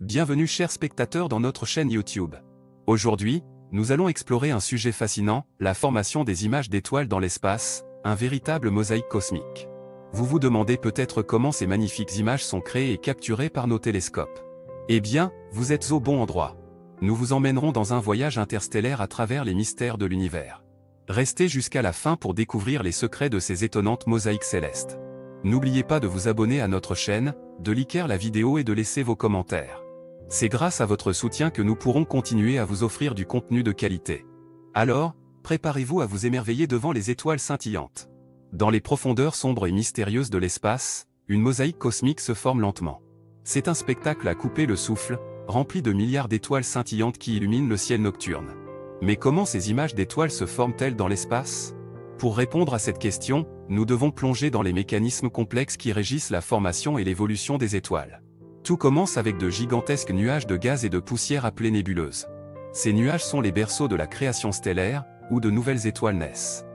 Bienvenue chers spectateurs dans notre chaîne YouTube. Aujourd'hui, nous allons explorer un sujet fascinant, la formation des images d'étoiles dans l'espace, un véritable mosaïque cosmique. Vous vous demandez peut-être comment ces magnifiques images sont créées et capturées par nos télescopes. Eh bien, vous êtes au bon endroit. Nous vous emmènerons dans un voyage interstellaire à travers les mystères de l'univers. Restez jusqu'à la fin pour découvrir les secrets de ces étonnantes mosaïques célestes. N'oubliez pas de vous abonner à notre chaîne, de liker la vidéo et de laisser vos commentaires. C'est grâce à votre soutien que nous pourrons continuer à vous offrir du contenu de qualité. Alors, préparez-vous à vous émerveiller devant les étoiles scintillantes. Dans les profondeurs sombres et mystérieuses de l'espace, une mosaïque cosmique se forme lentement. C'est un spectacle à couper le souffle, rempli de milliards d'étoiles scintillantes qui illuminent le ciel nocturne. Mais comment ces images d'étoiles se forment-elles dans l'espace? Pour répondre à cette question, nous devons plonger dans les mécanismes complexes qui régissent la formation et l'évolution des étoiles. Tout commence avec de gigantesques nuages de gaz et de poussière appelés nébuleuses. Ces nuages sont les berceaux de la création stellaire, où de nouvelles étoiles naissent.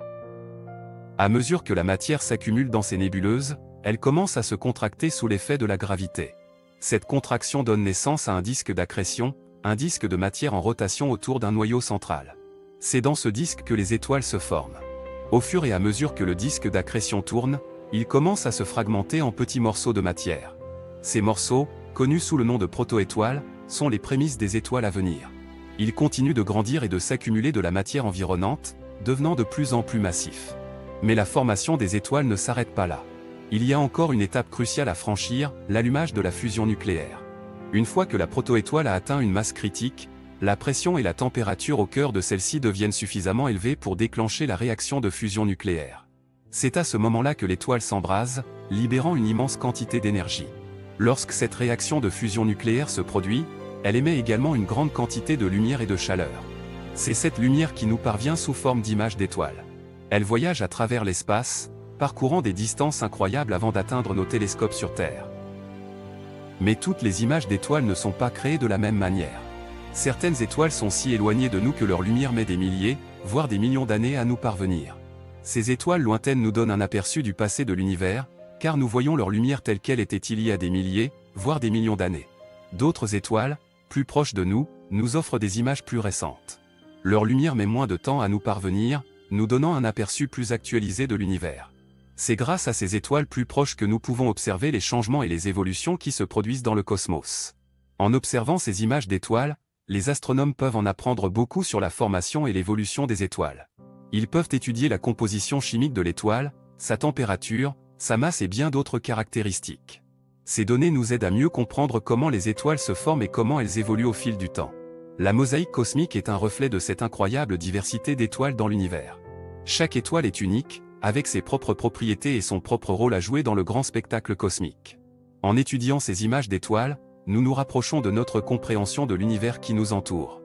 À mesure que la matière s'accumule dans ces nébuleuses, elles commencent à se contracter sous l'effet de la gravité. Cette contraction donne naissance à un disque d'accrétion, un disque de matière en rotation autour d'un noyau central. C'est dans ce disque que les étoiles se forment. Au fur et à mesure que le disque d'accrétion tourne, il commence à se fragmenter en petits morceaux de matière. Ces morceaux, connus sous le nom de proto-étoiles, sont les prémices des étoiles à venir. Ils continuent de grandir et de s'accumuler de la matière environnante, devenant de plus en plus massifs. Mais la formation des étoiles ne s'arrête pas là. Il y a encore une étape cruciale à franchir, l'allumage de la fusion nucléaire. Une fois que la proto-étoile a atteint une masse critique, la pression et la température au cœur de celle-ci deviennent suffisamment élevées pour déclencher la réaction de fusion nucléaire. C'est à ce moment-là que l'étoile s'embrase, libérant une immense quantité d'énergie. Lorsque cette réaction de fusion nucléaire se produit, elle émet également une grande quantité de lumière et de chaleur. C'est cette lumière qui nous parvient sous forme d'images d'étoiles. Elle voyage à travers l'espace, parcourant des distances incroyables avant d'atteindre nos télescopes sur Terre. Mais toutes les images d'étoiles ne sont pas créées de la même manière. Certaines étoiles sont si éloignées de nous que leur lumière met des milliers, voire des millions d'années à nous parvenir. Ces étoiles lointaines nous donnent un aperçu du passé de l'univers, car nous voyons leur lumière telle qu'elle était il y a des milliers, voire des millions d'années. D'autres étoiles, plus proches de nous, nous offrent des images plus récentes. Leur lumière met moins de temps à nous parvenir, nous donnant un aperçu plus actualisé de l'univers. C'est grâce à ces étoiles plus proches que nous pouvons observer les changements et les évolutions qui se produisent dans le cosmos. En observant ces images d'étoiles, les astronomes peuvent en apprendre beaucoup sur la formation et l'évolution des étoiles. Ils peuvent étudier la composition chimique de l'étoile, sa température, sa masse et bien d'autres caractéristiques. Ces données nous aident à mieux comprendre comment les étoiles se forment et comment elles évoluent au fil du temps. La mosaïque cosmique est un reflet de cette incroyable diversité d'étoiles dans l'univers. Chaque étoile est unique, avec ses propres propriétés et son propre rôle à jouer dans le grand spectacle cosmique. En étudiant ces images d'étoiles, nous nous rapprochons de notre compréhension de l'univers qui nous entoure.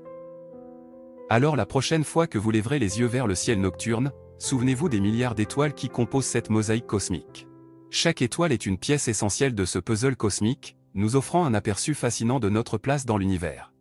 Alors la prochaine fois que vous lèverez les yeux vers le ciel nocturne, souvenez-vous des milliards d'étoiles qui composent cette mosaïque cosmique. Chaque étoile est une pièce essentielle de ce puzzle cosmique, nous offrant un aperçu fascinant de notre place dans l'univers.